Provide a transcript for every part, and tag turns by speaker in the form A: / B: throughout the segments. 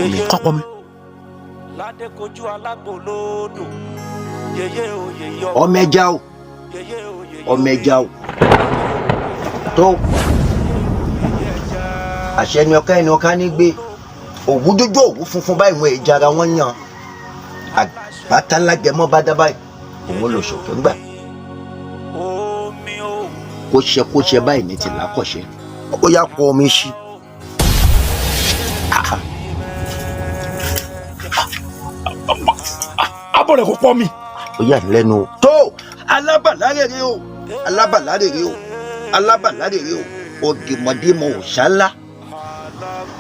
A: omi.
B: Kọ́pọ̀ mi.
A: Ọmọ ẹja o. Ọmọ ẹja o. Tó. Àṣẹ ni ọ̀ká ní gbé. Òwú dúdú òwú funfun báyìí wọn èjì ara wọn yàn. Àgbàtà lágẹmọ bá dá báyìí. Òun lò ṣòkè ńgbà. Kó ṣe báyìí ní ti lákọ̀ṣe. Ó yá pọ̀ omi sí.
B: Abọ́ rẹ̀ kò pọ̀ mi.
A: Ó yà lẹ́nu o. Tó alábàlárèrè o. Alábàlárèrè o. Alábàlárèrè o. Òdìmọ̀dìmọ̀ ò ṣálá.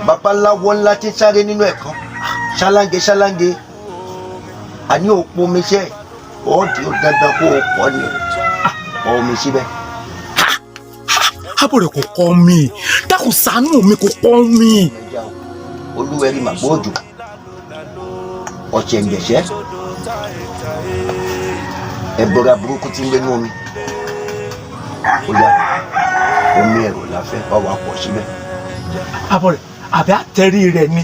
A: Bàbá láwọ ńlá tí sáré nínú ẹ̀kan. Ṣáláńgé. Àní òpó omi ṣẹ́. Ọ̀dì ò dandan kó o pọ̀ ni. Pọ̀ omi síbẹ̀.
B: Abọ́ rẹ̀ kò pọ̀ mi. Dákun ṣàánú mi kò pọ̀ mi.
A: Olúwẹ̀rí màgbóòjò. Ọ̀chẹ̀ ǹgẹ̀ṣẹ́. Ẹ̀bọra burúkú tí ń gbénú omi. Ó yá omi ẹ̀rọ la fẹ́ bá wa pọ̀ síbẹ̀.
B: Abọ́ rẹ̀ àbí àtẹ̀rí rẹ̀ ni.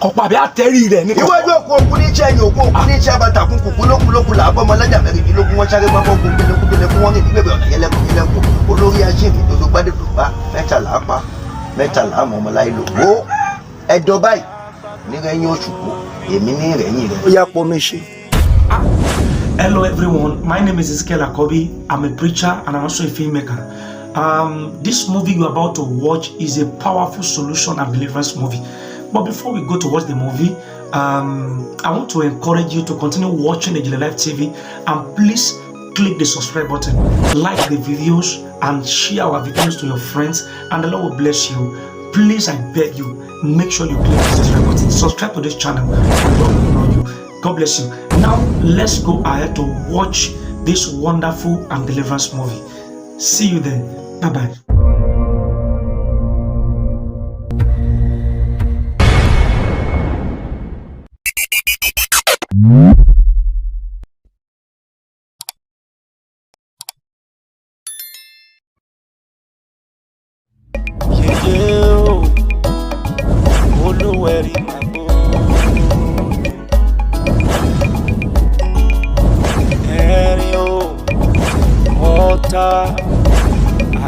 B: Kọ̀pọ̀ àbí àtẹ̀rí rẹ̀ ni.
A: Iwájú òkú ní iṣẹ́ yìí òkú ní iṣẹ́ bàtà kún kùkú lókun làbọ̀ ọmọ lẹ́jà mẹ́rìndínlógún wọ́n sáré mọ́kọ́ kún gbẹlẹ́kún wọ́n ní ìgbẹ́bẹ̀ ọ̀nà yẹlẹ́kùn olórí ajé mi dodo gbádẹ́dùgbà mẹ́tàlá àmọ́ ọmọláyé lò wó ẹ̀dọ̀ báyìí nírẹ̀yìn òṣùpọ̀ èmi ní ìrẹ̀yìn rẹ̀. Ó yá pọ̀ mi ṣe.
C: Hello everyone, my name is Ijinle Akobi. I'm a preacher and I'm also a filmmaker. This movie you're about to watch is a powerful solution and deliverance movie. But before we go to watch the movie, I want to encourage you to continue watching Ijinle Live TV and please click the subscribe button, like the videos and share our videos to your friends and the Lord will bless you. Please, I beg you, make sure you click the subscribe button. Subscribe to this channel. God will know you. God bless you. Now, let's go ahead to watch this wonderful and deliverance movie. See you there. Bye-bye.
D: Olúwẹ̀rí ẹ̀rín o ọ̀tá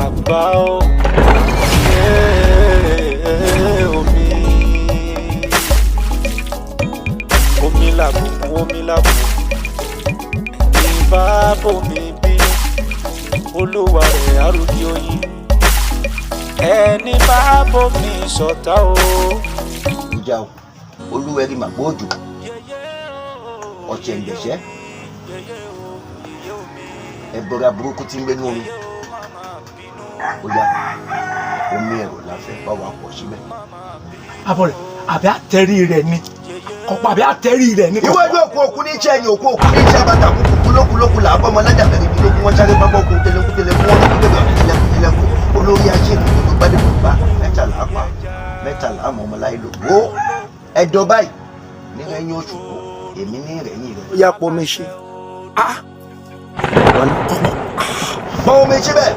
D: àgbà o omi làbùkún ẹni bá bòmí bínú olúwa rẹ̀ àròkì oyin ẹni bá bòmí ṣọ̀tá o.
A: Ìjà o Olúwẹ̀rí màgbóòjò ọ̀chẹ̀ ǹgẹ̀ṣẹ́ ẹ̀bọra burúkú tí ń gbénú omi. Ó yá omi ẹ̀rọ la fẹ́ bá wa pọ̀ síbẹ̀.
B: Abọ́ rẹ̀ àbí àtẹ̀rí rẹ̀ ni. Kọ̀pọ̀ àbí àtẹ̀rí rẹ̀ ni.
A: Iwájú òkú ní iṣẹ́ yìí òkú ní iṣẹ́ bàtà kún kùkú lókun làbọ̀ ọmọ lẹ́jà mẹ́rìndínlógún wọ́n sáré mọ́kọ́ kún tẹlẹkùn wọ́n ní ìgbẹ́bẹ̀ ọ̀nà yẹlẹ́kùn olórí ajé mi dodo gbádẹ́dùgbà mẹ́tàlá àmọ́ ọmọláyé lò wó ẹ̀dọ̀ báyìí nírẹ̀yìn òṣùpọ̀ èmi ní ìrẹ̀yìn rẹ̀. Ó yá pọ̀ mi ṣe. Pọ̀ omi ṣe bẹ́ẹ̀.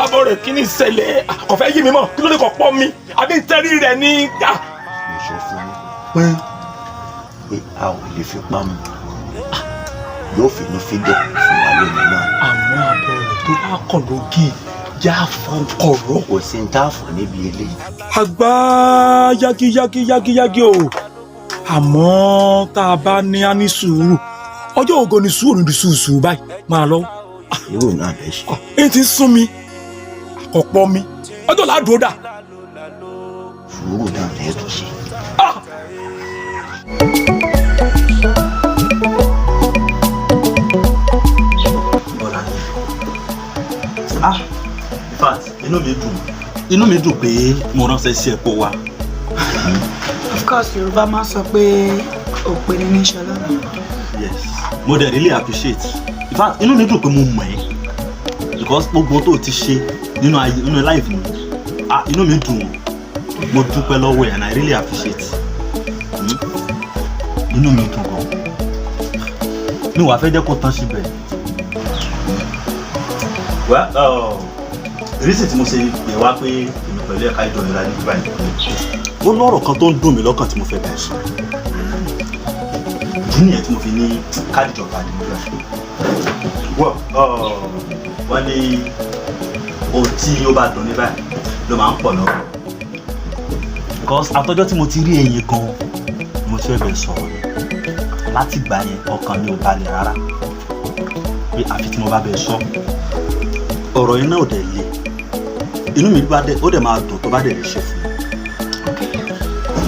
B: Abọ́ rẹ̀ kí ni ìṣẹ̀lẹ̀ ọ̀fẹ́ yí mi mọ̀ kí ló lè kọ̀ pọ̀ mi àbí ìtẹ̀rí rẹ̀ ni.
A: Mo sọ fún mi pé a ò lè fi pamọ́ yóò fi ní fídíò fún wa lónìí náà.
B: Àmọ́ abọ́ rẹ̀ tó bá kàn lókè já fọkọ̀rọ̀.
A: Kò sí ní táàfù níbi eléyìí.
B: Àgbà yágiyági o. Àmọ́ tá a bá ní á ní sùúrù ọjọ́ ògo ni sùúrù ní sùúrù báyìí máa lọ.
A: Irú náà bẹ́ẹ̀ ṣe.
B: Èyí ti sún mi àkọ́pọ̀ mi ọjọ́ làádùú dà.
A: Sùúrù náà lẹ́ẹ̀ tó ṣe.
E: In fact, inú mi dùn pé mo ránṣẹ́ sí ẹ̀pọ̀ wa.
F: Of course, Yoruba máa sọ pé òpè ní ṣọlá.
E: Yes, mo dẹ̀ really appreciate. In fact, inú mi dùn pé mo mọ̀ ẹ́ because gbogbo tó ti ṣe nínú life mi. Inú mi dùn, mo dúpẹ́ lọ́wọ́ ẹ̀ and I really appreciate. Inú mi dùn gan. Mi wà fẹ́ jẹ́ kó tán síbẹ̀. reason tí mo ṣe pè wá pé èmi pẹ̀lú ẹ̀ka ìjọba ní báyìí ó lọ́rọ̀ kan tó ń dùn mí lọ́kàn tí mo fẹ́ bẹ̀rẹ̀ sọ ìdí nìyẹn tí mo fi ní káàdì ìjọba ní báyìí. Wọ́n ní ohun tí ó bá dùn ní báyìí ló máa ń pọ̀ lọ́rọ̀ because àtọ́jọ́ tí mo ti rí ẹ̀yìn kan mo ti fẹ́ bẹ̀rẹ̀ sọ̀rọ̀ láti gbà yẹn ọkàn mi ò balẹ̀ rárá pé àfi tí mo bá bẹ̀rẹ̀ sọ ọ̀rọ̀ yẹn náà ò dẹ̀ le inú mi ó dẹ̀ máa dùn tó bá dẹ̀ lè ṣe fún mi.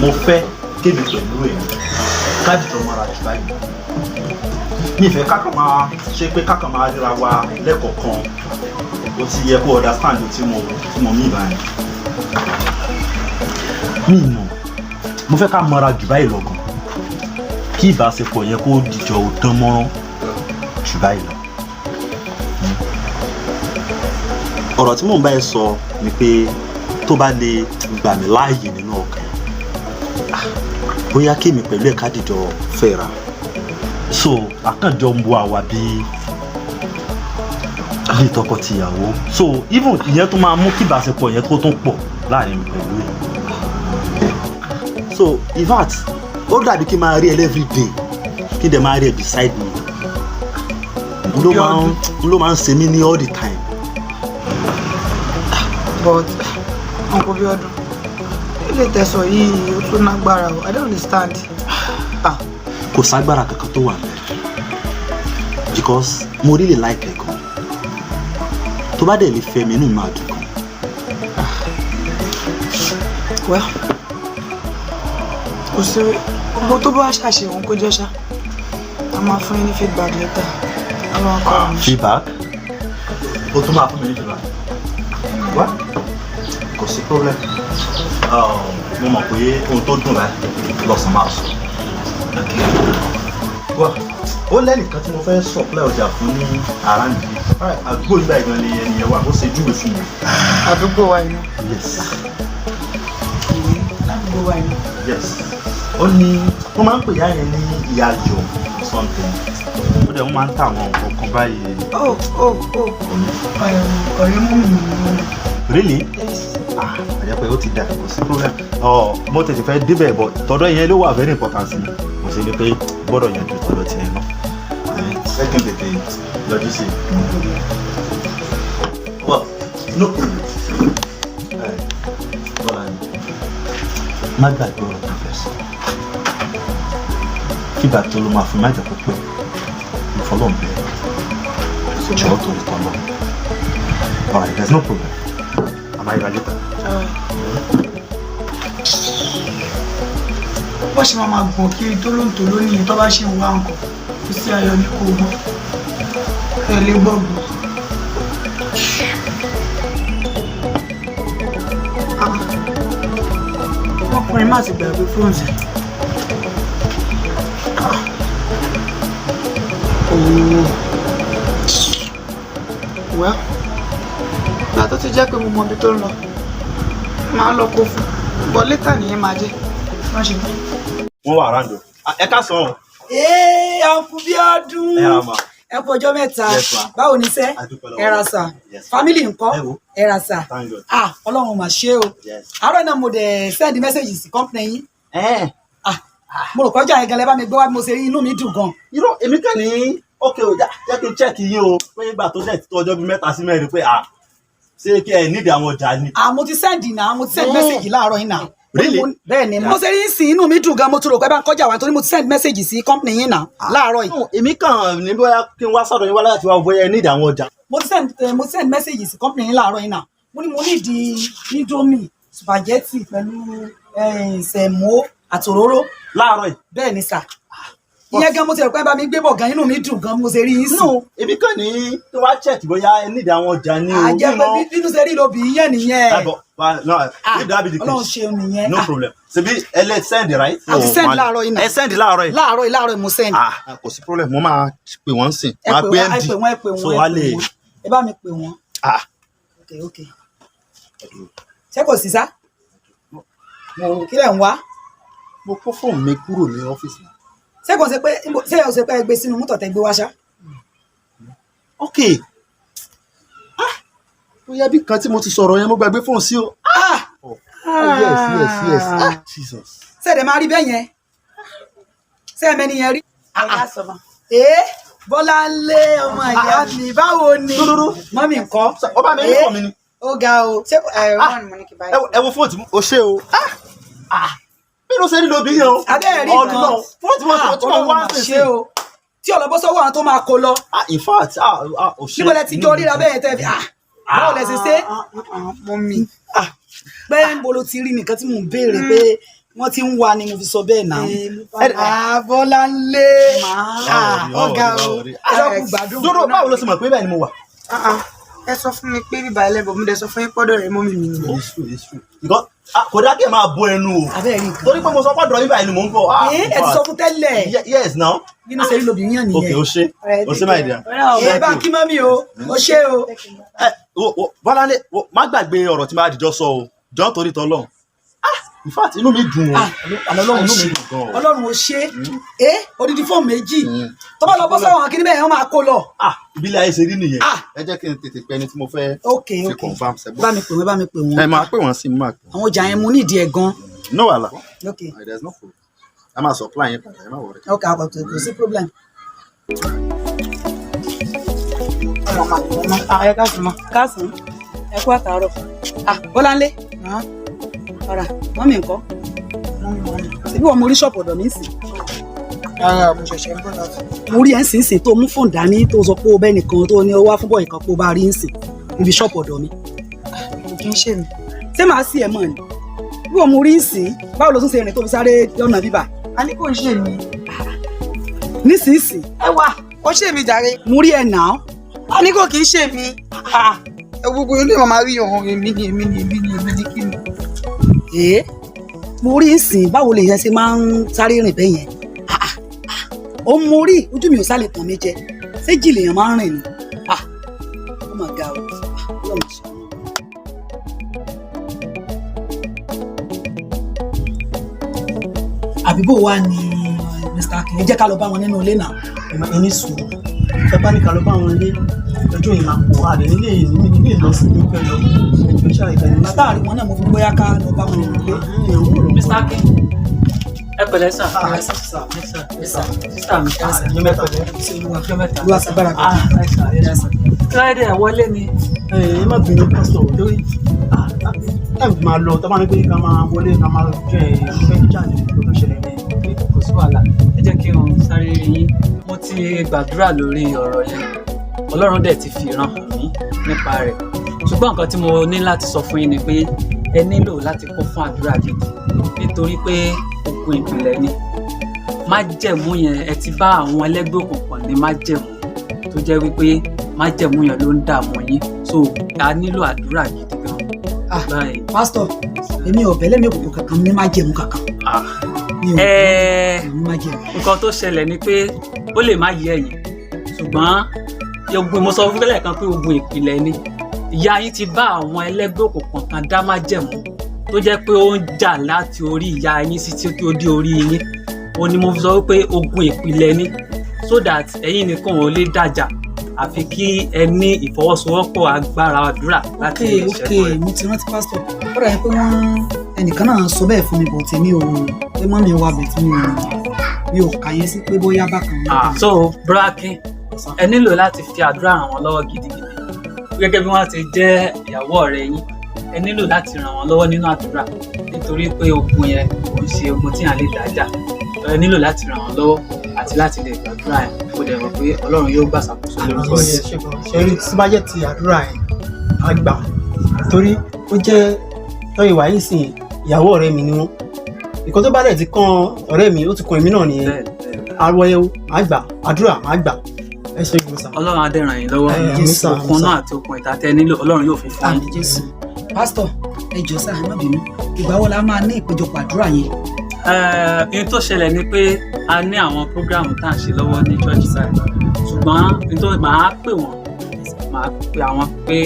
E: Mo fẹ́ kébi pẹ̀lú ẹ̀ káàdì tó mara jù báyìí mi ìfẹ́ kákan máa ṣe pé kákan máa ríra wa lẹ́kọ̀ọ̀kan ó ti yẹ kó understand tí mo mí báyìí. Mi mọ̀ mo fẹ́ ká mara jù báyìí lọ́gàn kí ìbáṣepọ̀ yẹn kó dìjọ dán mọ́rán jù báyìí lọ. Ọ̀rọ̀ tí mò ń bá ẹ sọ ni pé tó bá lè gbà mí láàyè nínú ọkàn bóyá kémi pẹ̀lú ẹ̀ka dìjọ fẹ́ra so àkànjọ ń wo àwa bíi tọkọtìyàwó so even ìyẹn tó máa mú kí ìbáṣepọ̀ yẹn kó tún pọ̀ láàrin mi pẹ̀lú ẹ̀ so in fact ó dàbí kí n máa rí ẹ every day kí n dẹ̀ máa rí ẹ beside me ló máa ń ṣe mí ní all the time.
F: But Uncle Bíọ́dún ilé tẹ̀sán yìí ó tún lágbára o I don't understand.
E: Kò ságbára kankan tó wà bẹ́ẹ̀ because mo really like ẹ gan tó bá dẹ̀ lè fẹ́ mi inú mi máa dùn gan.
F: Well kò sí gbogbo tó bá ṣàṣe òun kó jẹ́ ṣá a máa fún yín ní feedback later àwọn akọ mi.
E: Feedback? O tún máa fún mi ní feedback? Wá kò sí problem mo mọ̀ pé ohun tó dùn báyìí lọ́sàn-án máa sọ. Wá ó lẹ́nìkan tí mo fẹ́ supply ọjà fún ní àràǹdì àdúgbò ìgbà ìgbà ni ẹnìyẹn wà ó ṣe júwe fún mi.
F: Àdúgbò wa inú.
E: Yes.
F: Àdúgbò wa inú.
E: Yes. Ó ní wọ́n máa ń pè yá yẹn ní ìyá àjọ something ó dẹ̀ wọ́n máa ń tà àwọn nǹkan báyìí.
F: Ọ̀rẹ́ mú mi.
E: Really?
F: Yes.
E: Àjẹ́ pé ó ti dà kò sí problem. Mo tètè fẹ́ débẹ̀ bọ̀ tọ́dọ̀ yẹn ló wà very important sí mi. Mo ṣe ni pé gbọ́dọ̀ yanjú tọ́dọ̀ tiẹ̀ náà. Ẹ kí n tètè yọjú sí i. Well, no problem. Bọ́lá ni má gbàgbé ọ̀rọ̀ tó fẹ́ sọ. Kígbà tó ló máa fún má jẹ́ kó pẹ́. Mo fọlọ́ ń bẹ̀rẹ̀. Jọ̀ọ́ tó lè tọ́ lọ. Alright, there's no problem. Am I right later?
F: Wọ́n ṣe máa gbọ̀n kiri tó ló ń tò lónìí tó bá ṣe ń wá nǹkan kò sí ayọ̀ ní kò gbọ́ ẹ lè gbọ́gbọ́. Ọkùnrin má ti gbàgbé fóònù sí. Well, ìgbà tó ti jẹ́ pé mo mọ ibi tó ń lọ máa lọ kó fún bọ́ létà nìyẹn máa jẹ́ wọ́n ṣe fún.
E: Wọ́n wà ráńdọ̀. Ẹ ká sọ ọ́.
F: Uncle Bíọ́dún ẹ kú ọjọ́ mẹ́ta báwo ni sẹ́ ẹ ra sà family ńkọ́ ẹ ra sà Ọlọ́run mà ṣe o àárọ̀ náà mo dẹ̀ send message sí company yín mo rò kọjá yẹn gan lẹ́ bá mi gbọ́ wá bí mo ṣe rí inú mi dùn gan.
E: Irọ́ èmi kàn ní ókè o jẹ́ kí n check yín o pé ìgbà tó dẹ̀ tó ọjọ́ bíi 3 sí 4 pé ṣé kí ẹ nídìí àwọn ọjà ni.
F: Mo ti send message láàárọ̀ yín náà.
E: Really?
F: Bẹ́ẹ̀ ni mo ṣe rí sí inú mi dùn gan mo tún rò pé bá ń kọjá wa nítorí mo ti send message sí company yín náà láàárọ̀ yìí.
E: Èmi kàn ní bóyá kí n wá sọ̀rọ̀ yín wá láti wá bóyá ẹ nídìí àwọn ọjà.
F: Mo ti send message sí company yín láàárọ̀ yìí náà mo ní mo nídìí indomie spaghetti pẹ̀lú sẹ̀mó àtòróró.
E: Láàárọ̀ yìí.
F: Bẹ́ẹ̀ ni sà. Ìyẹn gan mo ti rò pé bá mi gbé bọ̀ gan inú mi dùn gan mo ṣe rí yín sí.
E: Èmi kàn ní kí wá check bóyá ẹ nídìí àwọn ọjà ni o.
F: Àjẹpẹ́ bínú ṣe rí lóbi yẹn nìyẹn.
E: Ọlọ́run
F: ṣeun nìyẹn.
E: No problem. Ṣebí ẹ lè send right?
F: Àti send láàárọ̀ yìí náà.
E: Ẹ send láàárọ̀ yìí.
F: Láàárọ̀ yìí mo send.
E: Kò sí problem mo máa pè wọ́n sìn. Máa gbé MD.
F: Ẹ pè
E: so wá lè.
F: Ẹ bá mi pè wọ́n. Okay. Ṣé kò sí sá? Kí lẹ̀ ń wá?
E: Mo kó fóònù mi kúrò ní ọ́fíìsì.
F: Ṣé kò ṣe pé ẹ gbé sínú mọ́tò tẹ́ gbé wá ṣá?
E: Okay.
G: bóyá bí kan tí mo ti sọ̀rọ̀ yẹn mo gbàgbé fóònù sí o. Yes. Jesus.
F: Sẹ́ẹ̀dẹ̀ máa rí bẹ́ẹ̀ yẹn. Sẹ́ẹ̀mẹ́ni yẹn rí. Bọ́láńlé ọmọ ìyá mi báwo ni? Mọ́mì ńkọ́?
G: Ọba mi ní fóònù mi ni.
F: Ó ga o. Ṣé wọ́n ni mo ní kí báyìí?
G: Ẹ wo fóònù tí o ṣe o. Bí ló ṣe nílò obìnrin o.
F: Abẹ́rẹ́ rí kan.
G: Fóònù tí mo wá ń
F: ṣe o. Tí ọlọ́bọ́ sọ́wọ́ àwọn tó máa kó lọ.
G: In fact, o ṣe.
F: Níbo lẹ ti jọ ríra bẹ́ẹ̀ tẹ́ fi? Báwo lẹ ṣe ṣe? Mọ́mì. Pé ń bolo ti rí nìkan tí mò ń béèrè pé wọ́n ti ń wá ni mo fi sọ bẹ́ẹ̀ náà. Bọ́láńlé ọ̀gá o ẹ̀dọ́kùn gbádùn.
G: Dúró báwo ló ṣe mọ̀ pé bẹ́ẹ̀ ni mo wà?
F: Ẹ sọ fún mi pé bíbá ẹlẹ́bọ̀ mi dẹ̀ sọ fún yín pọ́dọ̀ rẹ̀ mọ́mì mi nìyẹn.
G: It's true. Kò dá kí ẹ máa bo ẹnu o.
F: Abẹ́rẹ́ rí nǹkan.
G: Torí pé mo sọ pọ́dọ̀ yín báyìí ni mò ń bọ̀.
F: Ẹ ti sọ fún tẹ́lẹ̀.
G: Yes now.
F: Bí mo ṣe rí lóbìnrin yàn nìyẹn.
G: Okay, o ṣe máa dìá.
F: Ẹ bá kí mọ́mì o ṣe o.
G: Bọ́láńlé má gbàgbé ọ̀rọ̀ tí máa dìjọ́ sọ o jọ́ torí tọ́lọ́run. In fact inú mi dùn o. Ọlọ́run inú mi dùn gan o.
F: Ọlọ́run ò ṣe odidi fóònù méjì tó bá lọ bọ́ sọ́wọ́n akíní bẹ́ẹ̀ wọ́n máa kó lọ.
G: Ìbílẹ̀ ayé ṣe rí nìyẹn. Ẹ jẹ́ kí n tètè pẹ́ ẹni tí mo fẹ́ fi confam sẹ́gbọ́n.
F: Bá mi pè wọ́n.
G: Ẹ máa pè wọ́n sí máa pè.
F: Àwọn ọjà yẹn mo nídìí ẹ̀ gan.
G: No wàhálà.
F: Okay.
G: There's no problem. A máa supply yẹn padà ẹ má worry.
F: Okay, àpàtà kò sí problem. Ẹ káàsán ẹ kú àtàárọ̀. Bọ́láńlé ọ̀rà mọ́mì ńkọ́? Ṣebí wọ́n mo rí ṣọ́ọ̀pù ọ̀dọ̀ mi sì.
H: Rárá, mo ṣẹ̀ṣẹ̀ ń bọ̀ láti.
F: Mo rí ẹ̀ ń sìn tó mú fóònù dání tó sọ pé o bẹ́ẹ̀ nìkan tó ní ó wá fún bọ́ọ̀ ìkan pé o bá rí ń sìn níbi ṣọ́ọ̀pù ọ̀dọ̀ mi.
H: Kò kí ń ṣe mí.
F: Ṣé màá sí ẹ̀ mọ̀ ni? Bí wọ́n mo rí ń sìn báwo ló tún ṣe rìn tó fi sáré lọ́nà bíbà?
H: A ní kò ń ṣe mí.
F: Nísinsìnyí.
H: Ẹ wà, ó ṣe mí jàre.
F: Mo rí ẹ̀ náà.
H: A ní kò kí ń ṣe mí. Gbogbo ilé màmá rí ọ̀hún èmi ni kí ni.
F: Mo rí ń sìn báwo lè yẹn ṣe máa ń sáré rìn bẹ́ẹ̀ yẹn? Ó mo rí ojú mi ò sálẹ̀ tàn mí jẹ ṣé jì lèèyàn máa ń rìn ni? Ó mà ga o. Ọlọ́run ṣe. Àbíbò wa ni Mr. Akin ẹ jẹ́ ká lọ bá wọn nínú ilé náà.
B: Ẹni sùúrù ẹ bá ní ká lọ bá wọn lé ọjọ́ yìí máa pọ̀ àdé nílé lọ sí ilé fẹ́ lọ ẹjọ́ ṣáà ìgbà yẹn.
F: Látàrí wọn náà mo fi bóyá ká lọ bá wọn nínú ilé.
I: Mr. Akin ẹ pẹ̀lẹ́ sà. Sísà mi
B: ọjọ́ mẹ́ta
F: Olúwa ṣàgbára kan.
I: kíláìdé ẹ wọlé ni.
B: ẹ má bínú pásítọ̀ lórí táìmù máa lọ tó bá ní pé ká máa wọlé ká máa jẹ ìfẹ́ jáde ló ṣẹlẹ̀ ní.
I: Kò sí wàhálà ẹ jẹ́ kí n sáré yín. Mo ti gbàdúrà lórí ọ̀rọ̀ yẹn Ọlọ́run dẹ̀ ti fi ìran hàn mí nípa rẹ̀ ṣùgbọ́n nǹkan tí mo ní láti sọ fún yín ni pé ẹ nílò láti kún fún àdúrà gidi nítorí pé ogun ìpìlẹ̀ ni májẹ̀mú yẹn ẹ ti bá àwọn ẹlẹ́gbẹ́ òkùnkùn ní májẹ̀mú tó jẹ́ wípé májẹ̀mú yẹn ló ń dààmú yín so a nílò àdúrà gidi gan.
F: Pásítọ̀ èmi ò bẹ́lẹ̀ mi òkùnkùn kankan ní májẹ̀mú kankan.
I: Nǹkan tó ṣẹlẹ̀ ni pé ó lè má yé ẹ̀yin ṣùgbọ́n mo sọ fún lẹ́ẹ̀kan pé ogun ìpìlẹ̀ ni ìyá yín ti bá àwọn ẹlẹ́gbẹ́ òkùnkùn kan dá májẹ̀mú tó jẹ́ pé ó ń jà láti orí ìyá yín sí tí ó dé orí yín ó ní mo fi sọ wípé ogun ìpìlẹ̀ ni so that ẹ̀yin nìkan ò lè dàjà àfi kí ẹ ní ìfọwọ́sowọ́pọ̀ agbára àdúrà láti ṣẹ́gun rẹ̀.
F: Mo ti rántí pásítọ̀ ó rà yẹn pé ẹnìkan náà sọ bẹ́ẹ̀ fún mi bọ̀ tèmi ò pé mọ́ mi wà bẹ̀ tí mi ò kàyé sí pé bóyá bákan náà.
I: So Brakin ẹ nílò láti fi àdúrà ràn wọ́n lọ́wọ́ gidigidi gẹ́gẹ́ bí wọ́n ti jẹ́ ìyàwó ọ̀rẹ́ yín ẹ nílò láti ràn wọ́n lọ́wọ́ nínú àdúrà nítorí pé ogun yẹn kò ń ṣe ogun tí à ń lè dájà ẹ nílò láti ràn wọ́n lọ́wọ́ àti láti lè gbàdúrà yẹn kó dẹ̀ mọ̀ pé Ọlọ́run yóò gbàṣàkóso lórúkọ yẹn.
B: ṣẹ́rí tí bá jẹ́ ti àdúrà yẹn á gbà torí ó jẹ́ tọ́ ìwà yìí sìn ìyàwó ọ̀rẹ́ mi ni wọ́n nǹkan tó bá dẹ̀ ti kan ọ̀rẹ́ mi ó ti kan èmi náà nìyẹn àwọ̀ ẹ̀ á gbà àdúrà á gbà ẹ ṣe gbèsà.
I: Ọlọ́run á dẹ̀ ràn yín lọ́wọ́ okun náà àti okun ìtàtẹ́ nílò Ọlọ́run yóò fi fún yín.
F: Jésù pásítọ̀ ẹ jọ̀ọ́ sà má bínú ìgbà wo la máa ní ìpéjọpọ̀ àdúrà yẹn.
I: Ohun tó ṣẹlẹ̀ ni pé a ní àwọn prógráàmù tá à ń ṣe lọ́wọ́ ní church side ṣùgbọ́n máa pè àwọn pé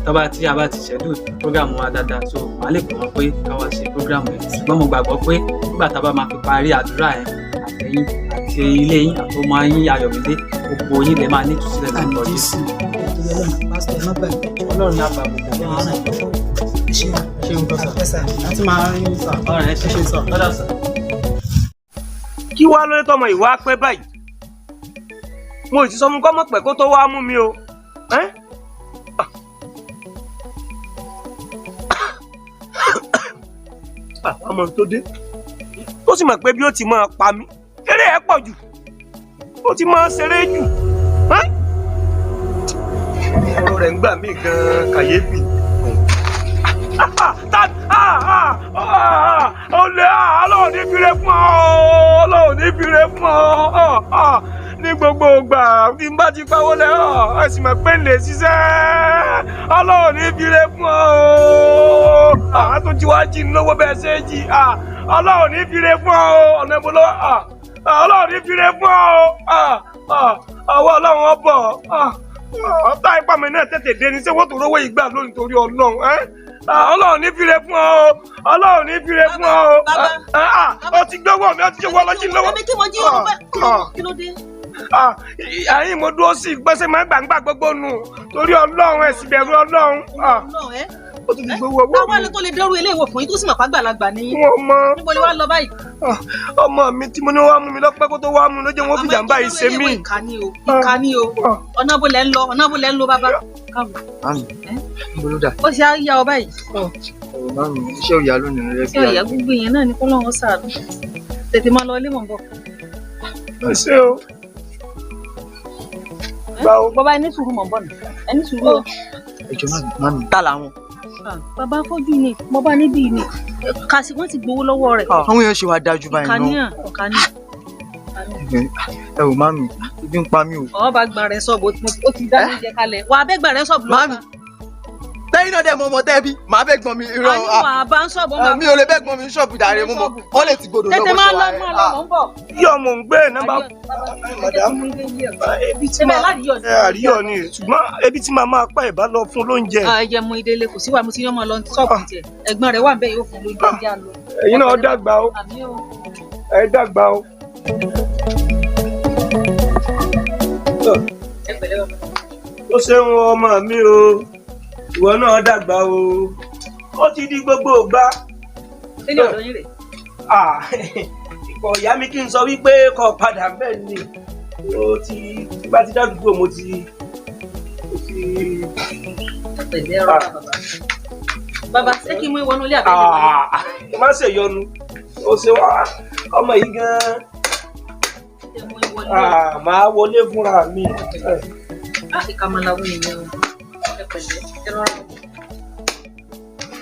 I: tọ́ba tí a bá ti schedule prógráàmù wa dáadáa so màá lè pè wọ́n pé ká wá ṣe prógráàmù yẹn ṣùgbọ́n mo gbàgbọ́ pé nígbà tá a bá máa fi parí àdúrà yẹn àtẹ̀yìn àti ilé yín àti ọmọ yín Ayọ̀mídé gbogbo yín lè máa ní ìtúsílẹ̀ lórúkọ Jésù. Ọlọ́run ní àgbà gbogbo ṣe ń bọ́ sà.
B: láti máa rí sà.
I: Ọ̀rọ̀ ẹ ṣe sà. Lọ́dà sà.
J: Kí wá lórí tọmọ ìwà pẹ́ báyìí? Mo ti sọ fún kọ́mọ̀ pẹ̀ kó tó wá mú mi o. Ọmọ tó dé ó sì mọ̀ pé bí ó ti máa pa mí eré ẹ̀ pọ̀ jù ó ti máa ṣeré jù ọ̀rọ̀ rẹ̀ ń gbà mí gan-an kàyéfì. Olè Ọlọ́run ní fire fún ọ Ọlọ́run ní fire fún ọ ní gbogbo ìgbà tí n bá ti pawó lẹ́ ẹ sì mọ̀ pé lè ṣiṣẹ́ Ọlọ́run ní fire fún ọ àwọn tó ti wá jí lówó bẹ́ẹ̀ ṣe é jí Ọlọ́run ní fire fún ọ ọ̀nà ìbolo Ọlọ́run ní fire fún ọ ọwọ́ Ọlọ́run ọbọ̀ ọ̀tá ipá mi náà tètè dé ní ṣé wọ́n tó rówó ìgbà lónìí torí Ọlọ́run Ọlọ́run ní fire fún ọ Ọlọ́run ní fire fún ọ ó ti gbówó mi ó ti jẹ́wọ́ ọlọ́jì lọ́wọ́.
F: ẹbí kí mo jí ọmọ kí ló dé.
J: àyìn mo dúró sí gbọ́sẹ̀ máa gbàgbà gbogbo nù torí Ọlọ́run ẹ̀sìn bẹ̀rù Ọlọ́run ó ti gbówó owó mi.
F: àwọn ẹni tó lè dẹ́rù ilé ìwò fún yín tó sì mọ̀ pàgbàlagbà ní.
J: wọ́n mọ
F: níbo ni wàá lọ báyìí.
J: ọmọ mi tí mo ní wàá mú mi lọ́pẹ́ kó tó wàá mú mi lójú wọn fi jàǹbá yìí ṣe mí.
F: ìkànnì o ọ̀nà bó lẹ́ ń lọ bàbá. ó ṣe á yá ọ báyìí.
H: Mami, iṣẹ́ òyà lónìí rẹ bí i.
F: iṣẹ́ òyà gbogbo yẹn náà ni kó lọ́wọ́ sàánú tètè máa lọ ilé mọ̀ bọ̀.
J: ẹ ṣé o.
F: bàbá ẹni sùúrù mọ̀ bọ̀ nù ẹni sùúrù o.
H: ẹjọ mami ta làwọn.
F: bàbá afọ́jú ni bàbá níbí ni kàṣí wọ́n ti gbowó lọ́wọ́ rẹ̀.
H: àwọn èèyàn ṣe wá dájú báyìí náà.
F: ìkànnì.
H: ẹ wò mami ibi ń pa mí o.
F: ọba gbà rẹ sọ́ọ̀bù ó ti dá oúnjẹ kalẹ̀ wà á bẹ́ gbà rẹ sọ́ọ̀bù lọ́ba.
H: lẹ́yìn náà dẹ̀ mọ ọmọ tẹ́bí màá bẹ́ gbọ́n mi irọ́ mi ò lè bẹ́ gbọ́n mi ṣọ́ọ̀bù dàrí mú mọ́ wọ́n lè ti gbọdọ̀ lọ́wọ́
F: tètè máa lọ máa lọ mọ̀ ń bọ̀.
J: yíyọ mò ń gbé nọ́mbà ebi tí àríyọ ni ṣùgbọ́n ebi tí màá máa pa ìbá lọ fún lóúnjẹ.
F: ẹyẹ mú ìdílé kò sí wà mo ti yán mọ lọ ṣọ́ọ̀bù tiẹ̀ ẹ̀gbọ́n rẹ̀ wà bẹ́ẹ̀ yóò fún lóúnjẹ ọjà lọ.
J: ẹ̀yin náà dàgbà o ẹ dàgbà o. ó ṣeun ọmọ mi o ìwọ náà dàgbà o ó ti di gbogbo ògbà.
F: ṣé ní ọ̀dọ̀ yín rè.
J: ìkọ̀ ìyá mi kí n sọ wípé kó padà bẹ́ẹ̀ ni ó ti bá ti dàdúgbò mo ti.
F: pẹ̀lẹ́ ọ̀rọ̀ bàbá ṣé kí n mú ìwọ́nú ilé àbẹ́yẹ.
J: má ṣe yọnu ó ṣe wá ọmọ yìí gan-an máa wọlé fúnra mi.
F: ìkàmọ́lá wù yẹn o ẹ pẹ̀lẹ́ ẹ rọra.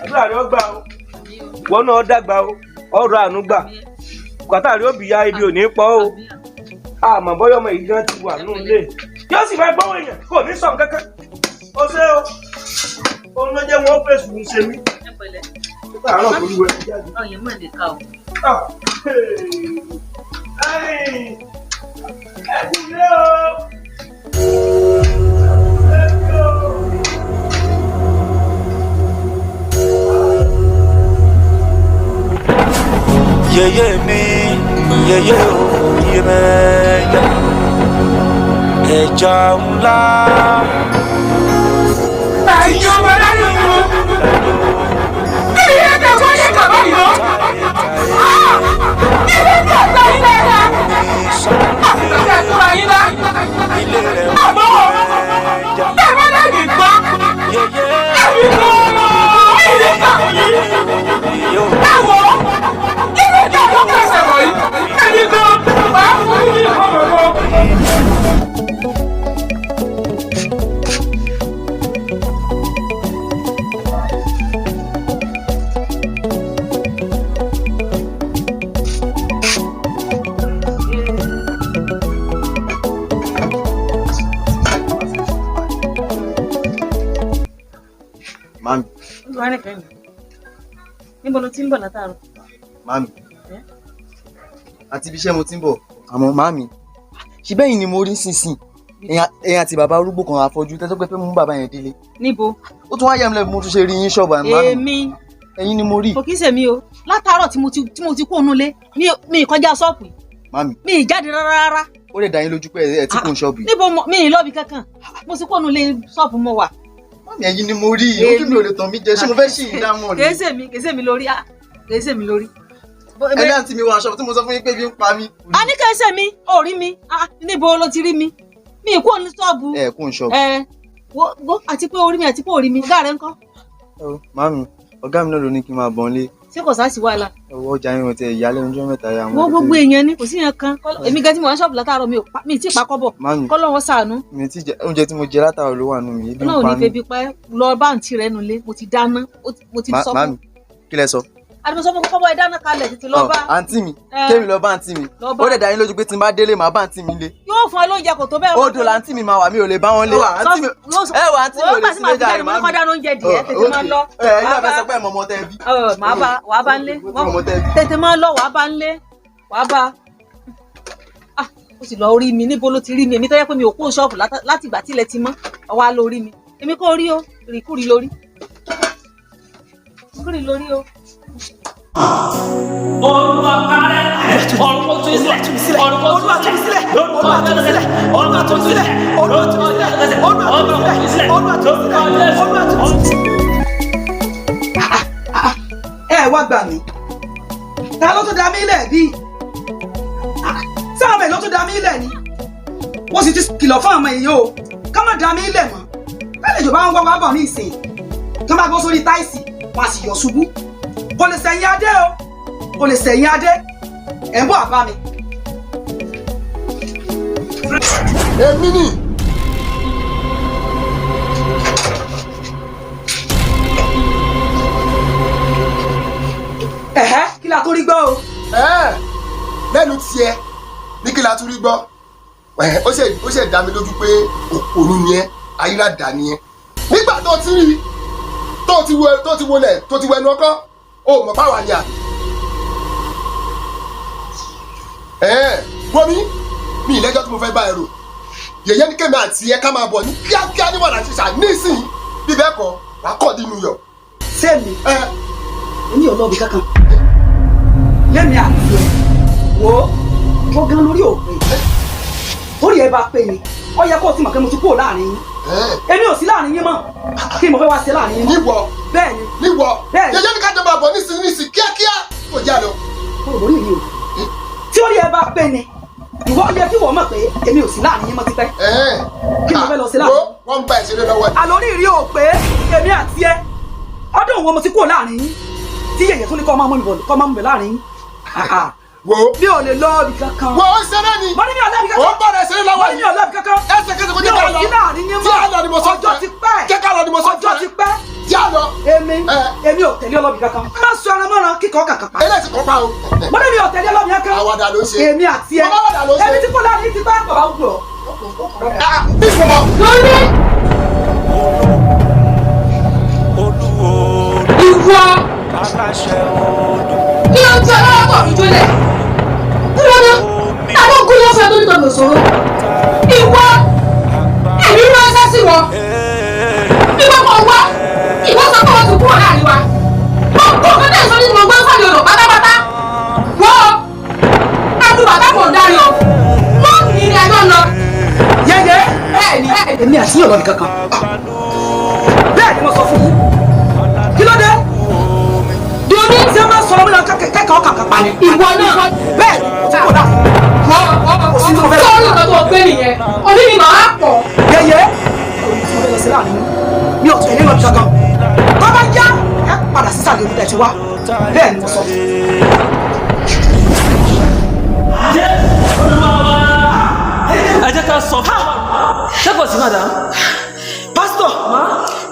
J: àdúrà rẹ ó gbà o ìwọ náà dàgbà o ọ̀rọ̀ àánú gbà kàtà rí òbí ya ibi ò ní pọ̀ o àmọ́ bọ́yọ̀ ọmọ yìí gan ti wà nínú ilé yóò sì máa gbọ́wọ́ èèyàn kò ní sọ̀n kankan ó ṣe o òun ló jẹ́ wọn ó fèsì ń ṣe mí.
F: ẹ pẹ̀lẹ́
J: nígbà àárọ̀ tó lúwẹ̀ ti jáde.
F: ọ̀yẹ́ mọ̀ lè ka o.
J: ẹ kú ilé o.
D: Yeye mi, yeye o, yeye mẹ́jọ, ẹja ńlá.
K: Ẹ̀yin ọmọ lẹ́yìn wo? Kí ni ẹ tẹ̀ wọ́n yẹ kàbá yìí lọ? Kí ni ẹ tẹ̀ wọ́n yìí lọ? Àtúntò ẹ̀ tura yín lá. Àmọ́ bẹ́ẹ̀ bá lẹ́yìn gbọ́. Ẹ̀yin lọ ìdí kàwé yìí. Ẹ wọ kí ni ẹ tẹ̀ wọ́n kẹsẹ̀ wọ̀nyí? Ẹ̀yin lọ bàá fún yín ọmọ lọ.
H: Mami.
F: Níbo ló ti ń bọ̀ látàárọ̀?
H: Mami. Àti ibi iṣẹ́ mo ti ń bọ̀. Àmọ́ mami, ṣe bẹ́yìn ni mo rí sínsìn. Ẹ̀yin àti bàbá arúgbó kan afọ́jú tẹ́tọ́ pé mú bàbá yẹn délé.
F: Níbo?
H: Ó tún wá yà mí lẹ́nu mo tún ṣe rí yín ṣọ́ọ̀bù àmì mami.
F: Èmi.
H: Ẹ̀yin ni mo rí.
F: Kò kí ṣe mi o. Látàárọ̀ tí mo ti kó ònú lé mi ìkọjá ṣọ́ọ̀pù.
H: Mami.
F: Mi ìjáde rárá.
H: ó lè dá yín lójú pé ẹ ti kún ṣọ́ọ̀bù.
F: níbo mi ì lọ́ọ̀bì kankan mo sì kónú lé ṣọ́ọ̀bù mo wà.
H: mọ́mí ẹ̀yin ni mo rí ojú mi ò lè tàn mí jẹ ṣé mo fẹ́ ṣì ń dámọ̀ ni.
F: kèése mi lórí kèése mi lórí.
H: ẹni àǹtí mi wọ aṣọ tí mo sọ fún yín pé bí ń pa mí.
F: a ní kèése mi ò rí mi níbo ló ti rí mi mi ì kó ní ṣọ́ọ̀bù.
H: ẹ kún ṣọ́ọ̀bù.
F: wo àti pé orí mi àti pé orí mi ọ̀gá rẹ ńkọ́.
H: màmí ọ̀gá mi náà ló ní kí n máa bọ̀ nílé.
F: ṣé kò sáà sí wàhálà.
H: ọwọ́ ọjà yín ti ìyá lẹ́nu ọjọ́ mẹ́ta ya.
F: wọ́n gbogbo èèyàn ni kò sí yẹn kan èmi gan tí mo wá ṣọ́ọ̀bù látàárọ̀ mi ì tí ì pa kọ́bọ̀ kọ́lọ́wọ́ ṣàánú.
H: mi ti jẹ oúnjẹ tí mo jẹ látàárọ̀ ló wà nù mí.
F: náà ò ní febi pẹ́ lọ báǹtì rẹ nulẹ̀ mo ti dáná mo ti sọ fún.
H: màmí kí lẹ sọ.
F: àdìmọ̀ sọ fún kọ́bọ̀ ẹ dáná kalẹ̀ tètè lọ bá.
H: àǹtí mi kémi lọ bá àǹtí mi ó dẹ̀ dá yín lójú pé tí n bá délé màá bá àǹtí mi lé.
F: yóò fún ẹ lóúnjẹ kò tó bẹ́ẹ̀.
H: odò làǹtí mi máa wà mí ò lè bá wọn lé. àǹtí mi ò lè sí méjà rẹ̀
F: màmí. wọ́n dáná oúnjẹ díẹ̀ tètè máa lọ.
H: ẹ ilé àfẹsẹ̀ pẹ́ mọ̀mọ́ tẹ́ bí.
F: wàá bá ń lé tètè máa lọ wàá bá ń lé wàá bá. ó sì lọ rí mi níbo ló ti rí mi èmi tó yẹ pé mi ò kó ṣọ́ọ̀bù láti ìgbà tí ilẹ̀ ti mọ́ ọwọ́ á lọ rí mi èmi kò rí o rìkúrì lórí rìkúrì lórí o.
C: Olúwa parẹ́ Olúwa tú sílẹ̀ Olúwa tú sílẹ̀ Olúwa tú sílẹ̀ Olúwa tú sílẹ̀ Olúwa tú sílẹ̀ Olúwa tú sílẹ̀ Olúwa tú sílẹ̀ Olúwa tú sílẹ̀.
F: ẹ wá gbà mí ta ló tún dá mí lẹ̀ bí sáà mẹ́ ló tún dá mí lẹ̀ ni wọ́n sì ti kìlọ̀ fún àwọn èèyàn o ká má dá mí lẹ̀ mọ́ bẹ́ẹ̀ ìjọba ń wá wá bọ̀ ní ìsìn ká má gbọ́ sórí táìsì wọn a sì yọ̀ ṣubú kò lè sẹ̀yìn adé o kò lè sẹ̀yìn adé ẹ̀ ń bọ̀ àbá mi.
L: èmi ni.
F: kí la tó rí gbọ́ o.
L: lẹ́nu tiẹ̀ ní kí la tó rí gbọ́ ó ṣe dá mi lójú pé òpònú ni ẹ́ ayírádà ni ẹ́ nígbà tó ti rí tó ti wọlé tó ti wẹnu ọkọ ó mọ̀ báwa ni àbí. wọ́n mi ìlẹ́jọ́ tí mo fẹ́ bá ẹ rò yẹ̀yẹ́ ní kémi àti ẹ ká máa bọ̀ ní kíákíá níwọ̀n àti ṣà nísìnyí bí bẹ́ẹ̀ kọ́ wàá kọ́ dínú yọ.
F: sẹ́mi èmi ò lọ́ọ̀bì kankan lẹ́mi àti ẹ wo mo gan lórí òpin torí ẹ bá pè mí ó yẹ kó o ti mọ̀ pé mo ti kúrò láàrin yín èmi ò sí láàrin yín mọ́ kí mo fẹ́ wá sí láàrin yín mọ́.
L: níwọ
F: bẹ́ẹ̀ni
L: níwọ yẹ̀yẹ́ ní ká jọ máa bọ̀ nísìnyí kíákíá kò já lọ.
F: mo rò lórí mi o tí orí ẹ bá pè ní ìwọ yẹ kí wọ́n mọ̀ pé èmi ò sí láàrin yín mọ́ ti pẹ́ kí mo fẹ́ lọ sí láàrin.
L: wọ́n ń bá ìṣeré lọ́wọ́ ẹ̀.
F: àlórí ìrí o pé èmi àti ẹ ọdún òun mo ti kúrò láàrin yín tí yẹ̀yẹ́ tún ní kọ́ máa mú mi bọ̀ láàrin yín.
L: wo
F: mi ò lè lọ ibì kankan.
L: wo ó ṣeré ni.
F: mo ní mi ò lọ ibì kankan.
L: ó ń bọ̀rẹ̀ ṣeré lọ́wọ́
F: mo ní
L: yìí.
F: mi ò lọ ibì kankan.
L: ẹsẹ̀ kẹsẹ̀ kò jẹ́ ká lọ.
F: mi ò sí láàrin yín mọ́.
L: tí a lọ ni mo sọ
F: ọjọ́ ti pẹ́.
L: jẹ́ ká lọ ni mo sọ
F: ọjọ́ ti pẹ́.
L: tí a lọ.
F: èmi ò tẹ̀lé ọlọ́bì kankan. má sọ ara mọ́ràn kíkọ́ kàkà pa.
L: eléyìí kọ́ pa o.
F: mo ní mi ò tẹ̀lé ọlọ́bì kankan.
L: àwàdà ló ṣe.
F: èmi àti ẹ.
L: àwàdà ló ṣe.
F: èmi tí kò láàrin ti pẹ́. bàbá ń gbọ́.
K: ìwọ kí ló ń jẹ ọlọ́wọ́ mi jólẹ̀ dúró ná àwọn ogun yóò fẹ́ tó nítorí òṣòro ìwọ èmi ránṣẹ́ sí wọn bí wọ́n mọ̀ wá ìwọ sọ pé wọ́n ti kúrò láàrin wa wọ́n kó kọ́tà ìsọ́ni tí mo gbọ́ fọ́ọ̀lì ọ̀nà pátápátá wọ́n ẹnu bàbá kò dárí o wọ́n ní ilé ẹjọ́ lọ.
F: yẹ́yẹ́ èmi àti yín ọlọ́bì kankan bẹ́ẹ̀ ni mo sọ fún yín kí ló dé dùnú tí a máa sọ̀rọ̀ mi lọ kẹ́kọ̀ọ́ kàkà pa ni.
K: ìwọ náà
F: bẹ́ẹ̀ tí kò dà.
K: sọ́ọ́lù kan tó gbé nìyẹn orí mi máa pọ̀.
F: yẹ́yẹ́ orí tí mo fẹ́ lọ sí láàrin mi ò tẹ̀lé lọ kankan tó bá yá ẹ padà sísàlẹ̀ orí ẹ̀jẹ̀ wa bẹ́ẹ̀ ni mo sọ.
I: ẹ jẹ́ ká sọ fún wa ṣé kò sí madam.
F: pásítọ̀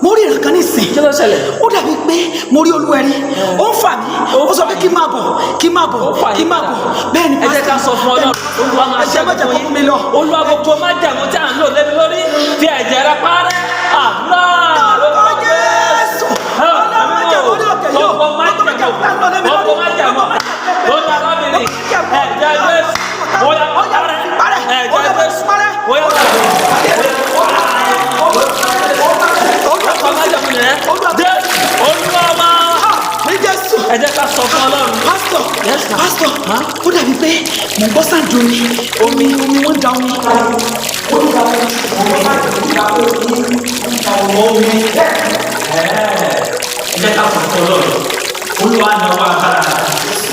F: mo rí ìrànkan ní ìsìn.
I: kí ló ṣẹlẹ̀.
F: ó dàbí pé mo rí Olúwẹ̀rí ó ń fà mí ó sọ pé kí n máa bọ̀ kí n máa bọ̀ kí n máa bọ̀ bẹ́ẹ̀ ni
I: ẹ jẹ́ ká sọ fún Ọlọ́run Olúwa máa ṣẹ́gun fún yín Olúwa gbogbo má jẹ̀mú tí à ń lò lébi lórí fi ẹ̀jẹ̀ rẹ parẹ́ àdúrà lórúkọ Jésù. gbogbo má jẹ̀mú lórí arábìnrin ẹ̀jẹ̀ Jésù bóyá parẹ́ ẹ̀jẹ̀ Jésù bóyá Olúwa wa ní Jésù. ẹ jẹ́ ká sọ fún Ọlọ́run.
F: pásítọ̀ ó dàbí pé mò ń gbọ́ sáǹdì omi wọ́n da omi.
I: Omi. Ẹ jẹ́ ká sọ fún Ọlọ́run. Olúwa náà wà kára.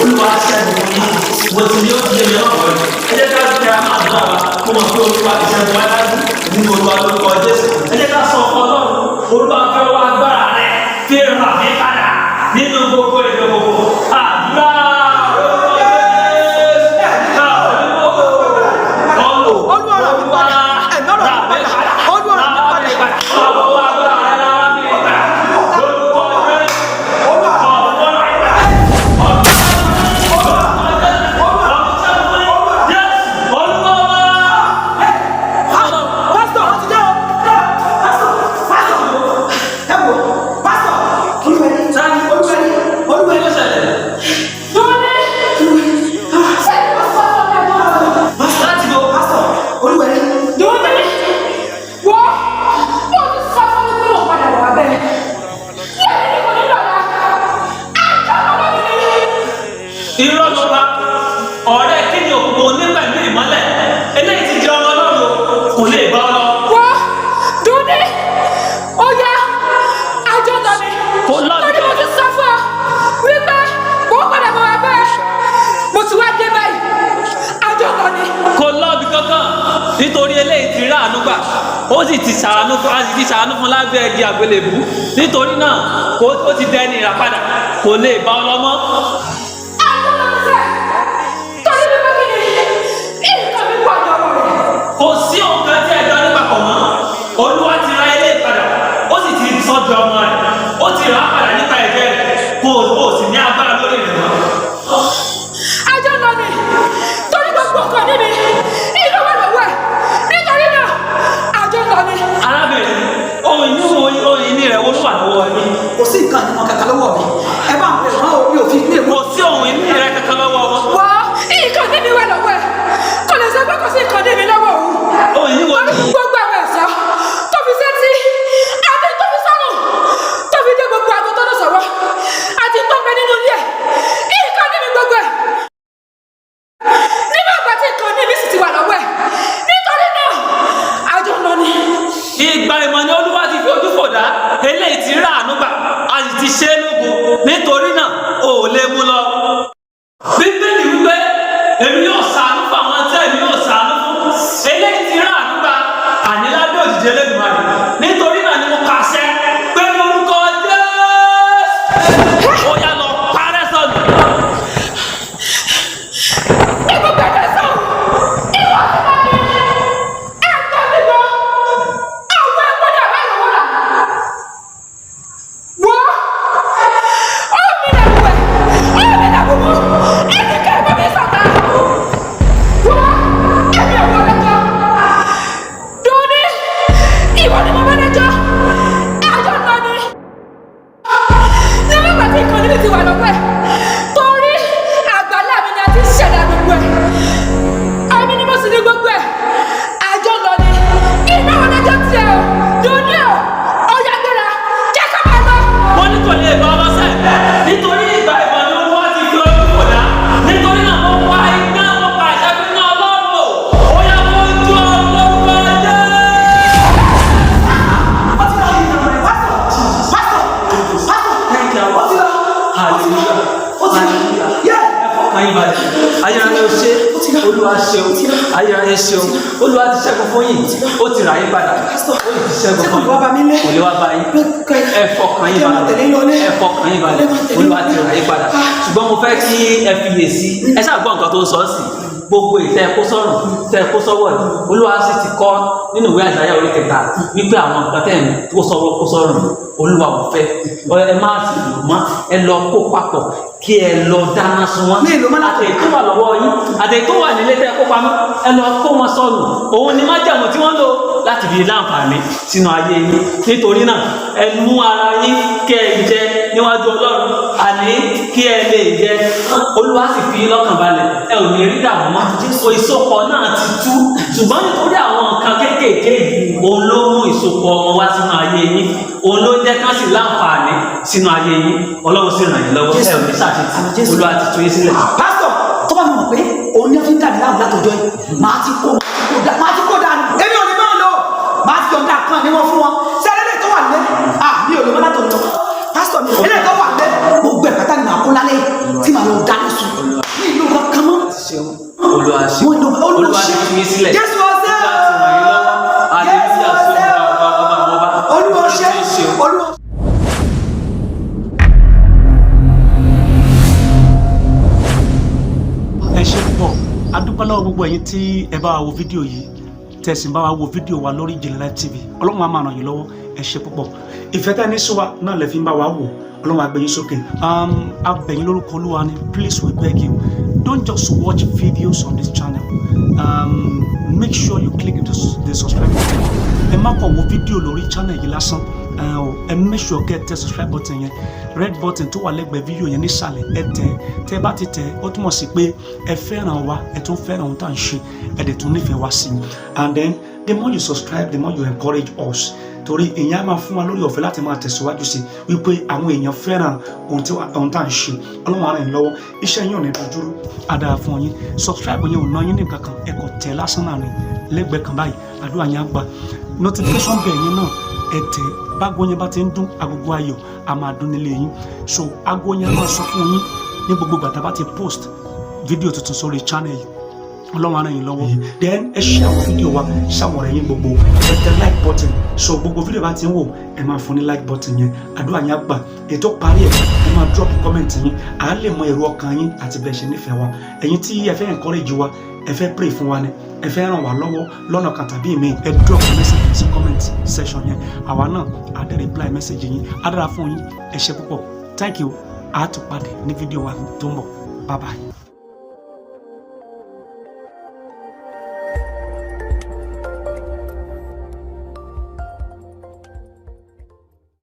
I: Olúwa ṣẹ́gun yìí. Mo ti ní ó ti lé mi lọ́wọ́ rẹ̀. Ẹ jẹ́ ká fi ara máa dùn àwa. Mo mọ̀ pé Olúwa ti ṣẹ́gun wáyé láti nínú Olúwa lórúkọ Jésù. Ẹ jẹ́ ká sọ fún Ọlọ́run. Olúwa fẹ́ wá agbára rẹ̀ fi ràn mí padà nínú gbogbo èdè gbogbo. Àdúrà. Irọ́ ló bá ọ̀rẹ́ kí ni òkùnkùn nígbà ìlú ìmọ́lẹ̀ eléyìí ti jẹ́ ọmọ Ọlọ́run kò lè bá ọ lọ.
M: Wọ́n dúdé ó yá àjọ lọ ni lórí mo ti sọ fún ọ wípé mo padà bọ̀ wá bẹ́ẹ̀ mo ti wá dé báyìí àjọ lọ ni.
I: Kò lọ́ọ̀bì kankan nítorí eléyìí ti rà àánú gbà ó sì ti ṣàánú fún lábẹ́ igi àgbélébú nítorí náà ó ti dẹni ìràpadà kò lè bá ọ lọ mọ́. Kò sí ohun kan tí ẹjọ́ nípa pọ̀ mọ́. Olúwa ti ra ilé ìpadà, ó sì ti sọ́jọ́ ọmọ rẹ̀, ó ti rà á padà nípa ẹ̀jẹ̀ rẹ̀, kò sì ní agbára lórí rẹ̀ mọ́.
M: Àjọ lọ ni torí gbogbo nǹkan níbi ìlú wà lọ́wọ́ ẹ̀ nítorí náà àjọ lọ ni.
I: Arábìnrin, ohun ìní rẹ̀ wọ́n wà lọ́wọ́ mi.
F: Kò sí nǹkan ìmọ̀ kankan lọ́wọ́ mi. Ẹ bá ń pè wọ́n orí òfin gbé wọn.
I: Kò sí ohun ìní rẹ̀ kankan lọ́wọ́ wọn.
M: Wọ́n nǹkan níbi wà lọ́wọ́ ẹ̀ kò lè sọ pé kò sí nǹkan níbi lọ́wọ́ òun.
I: Ohun ìní wo ni?
M: Gbogbo àwọn ẹ̀sọ́ tó fi sétí àti tó fi sọ́nù tó fi dé gbogbo àgọ́ tó lọ sọ̀rọ̀ àti tó bẹ nínú ilé ẹ̀ nǹkan níbi gbogbo ẹ̀. Nígbà àgbà tí nǹkan níbi sì ti wà lọ́wọ́ ẹ̀ nítorí náà àjọ lọ ni.
I: Ìgbà ìmọ̀ ni Olúwa ti fi ojú fò dá eléyìí ti rà àánú gbà a sì ti ṣe é lógo nítorí náà ò lè mú lọ. Bíbélì wípé èmi yóò ṣàánú fún àwọn tí èmi yóò ṣàánú fún eléyìí ti rà àánú gbà àní lábẹ́ òjìji Elédùmarè nítorí náà ni mo pàṣẹ pé lórúkọ Jésù ó yá lọ parẹ́ sọnù. Olúwa ṣeun, ayérayé ṣeun, Olúwa ti ṣẹ́gun fún yín, ó ti rà yín padà, ó ti ṣẹ́gun fún yín, kò lè wá bá yín, ẹ fọkàn yín balẹ̀, ẹ fọkàn yín balẹ̀, Olúwa ti rà yín padà. Ṣùgbọ́n mo fẹ́ kí ẹ fiyèsí, ẹ ṣáà gbọ́ nǹkan tó ń sọ sí gbogbo ìtẹ́ kó sọ̀rọ̀ tẹ́ kó sọ́wọ́ ẹ̀ Olúwa sì ti kọ́ nínú ìwé Àìsáyà orí 3 wípé àwọn nǹkan tẹ́ ẹ̀ kó sọ̀rọ̀ Olúwa kò fẹ́ ẹ má sì lò mọ́ ẹ lọ kó papọ̀ kí ẹ lọ dáná sun wọn àtẹ̀yìn tó wà lọ́wọ́ yín àtẹ̀yìn tó wà nílé tẹ́ kó pamọ́ ẹ lọ kó wọn sọnù òun ni májàmú tí wọ́n lò láti láti fi láǹfààní sínú ayé yín. Nítorí náà ẹ mú ara yín kẹ́ ẹ jẹ níwájú Ọlọ́run, àní kí ẹ lè jẹ. Olúwa sì fi lọ́kàn balẹ̀, ẹ ò ní rí dààmú mọ́. Ìsopọ̀ náà ti tú, ṣùgbọ́n nítorí àwọn nǹkan kéékèèké òun ló mú ìsopọ̀ ọmọ wá sínú ayé yín, òun ló jẹ́ ká sì láǹfààní sínú ayé yín. Ọlọ́run sì ràn yín lọ́wọ́, ẹ ò ní ṣàṣetì. Olúwa ti tú yín sílẹ̀.
F: Pásítọ̀ tó bá mi mọ̀ pé òun ní fi ń dàbí láàbù látọjọ́ yìí, màá ti kó dànù. Èmi ò ní máa lọ, màá ti yọ̀ǹda kan ní wọn fún wọn. Sẹ́lẹ̀lẹ̀ tó wà lé, mi ò lè mọ́ látọjọ́. Pásítọ̀ mi, eléyìí tó wà lé, gbogbo ẹ̀ pátá ni màá kó lálẹ́ tí màá lọ dáná sùn. Ní ìlú kankan mọ́.
I: Olúwa ti tú yín sílẹ̀.
F: Jésù ọ̀sẹ̀.
I: Olúwa ṣe.
C: Ẹ ṣé púpọ̀, a dúpẹ́ lọ́wọ́ gbogbo ẹ̀yin tí ẹ bá wa wo fídíò yìí, tẹ̀sí bá wa wo fídíò wa lórí Ijinle TV. Ọlọ́run á máa ràn yín lọ́wọ́, ẹ ṣé púpọ̀. Ìfẹ́ tẹ́ ní sí wa náà lẹ fi ń bá wa wò, Ọlọ́run á gbé yín sókè. A bẹ̀ yín lórúkọ Olúwa ni, please we beg you, don't just watch videos on this channel. Make sure you click the subscribe button. Ẹ má kàn wo fídíò lórí channel yìí lásán. Ẹ make sure kẹ́ tẹ subscribe button yẹn, red button tó wà lẹ́gbẹ̀ẹ́ fídíò yẹn nísàlẹ̀, ẹ tẹ́ bá ti tẹ̀ ó túmọ̀ sí pé ẹ fẹ́ràn wa, ẹ tún fẹ́ràn ohun tá à ń ṣe, ẹ dẹ̀ tún nífẹ̀ẹ́ wa sí i. And then the more you subscribe, the more you encourage us. Torí èèyàn á máa fún wa lórí ọ̀fẹ́ láti máa tẹ̀síwájú sí wípé àwọn èèyàn fẹ́ràn ohun tá à ń ṣe. Ọlọ́run á ràn yín lọ́wọ́, iṣẹ́ yín ò ní dojúrú, á dára fún yín. Subscribe yẹn ò ná yín ní kankan, ẹ kò tẹ̀ lásán náà ni lẹ́gbẹ̀ẹ́ kan báyìí, àdúrà yín á gbà. Notification bell yẹn náà ẹ tẹ̀, bágo yẹn bá ti ń dún, agogo ayọ̀ a máa dún nílé yín. So ago yẹn máa sọ fún yín ní gbogbo ìgbà tá a bá ti post fídíò tuntun sórí channel yìí. Ọlọ́run á ràn yín lọ́wọ́. Then ẹ share àwọn fídíò wa sáwọn ọ̀rẹ́ yín gbogbo, ẹ tẹ like button. So gbogbo fídíò bá ti ń wò, ẹ máa fún ní like button yẹn, àdúrà yín á gbà. Ètò parí ẹ̀, ẹ máa drop comment yín, à lè mọ èrò ọkàn yín àti bẹ́ẹ̀ ṣe nífẹ̀ẹ́ wa. Ẹ̀yin tí ẹ fẹ́ encourage wa, ẹ fẹ́ pray fún wa ni, ẹ fẹ́ ràn wá lọ́wọ́ lọ́nà kan tàbí ìmíì, ẹ drop message sí comment section yẹn. Àwa náà á dẹ̀ reply message yín, á dára fún yín. Ẹ ṣé púpọ̀, thank you. A tún pàdé ní fídíò wa tó ń bọ̀. Bye bye.